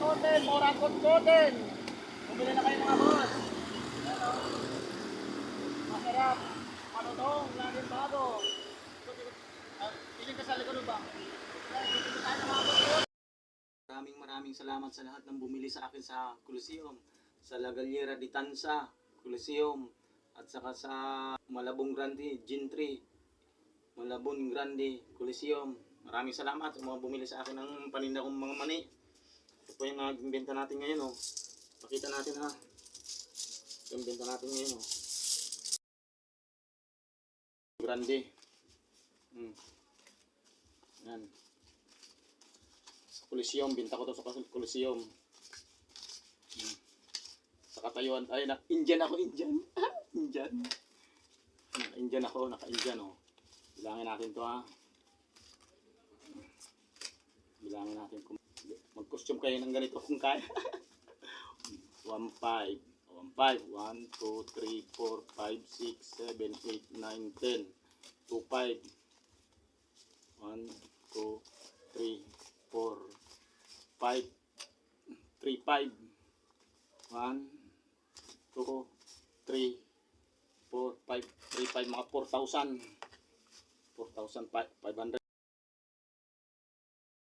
Koten, Morakot Koten. Bumili na kayo mga boss. Ayan o. Masarap. Manutong, laging bago. Piling ka sa likod ba? Maraming salamat sa lahat ng bumili sa akin sa Coliseum, sa La Galera de Tanza, Coliseum, at saka sa Malabong Grande, Gentry, Malabon Grande, Coliseum. Maraming salamat sa mga bumili sa akin ng paninda kong mga mani. Ito po yung nagbenta natin ngayon. Pakita natin ha. Ito yung benta natin ngayon. Grande. Yan. Sa Coliseum, binta ko to sa Coliseum. Sa katayuan, ay Indian ako, Indian. Indian. Indian ako, naka-Indian oh. Bilangin natin to ha. Bilangin natin kung mag-costume kayo ng ganito kung kaya. 1, 5, 1, 2, 3, 4, 5, 6, 7, 8, 9, 10, 2, 5, 1, 2, 3, 4, 5, 3, 5, 1, 2, 3, 4, 5, 3, 5, mga 4,000. 4,500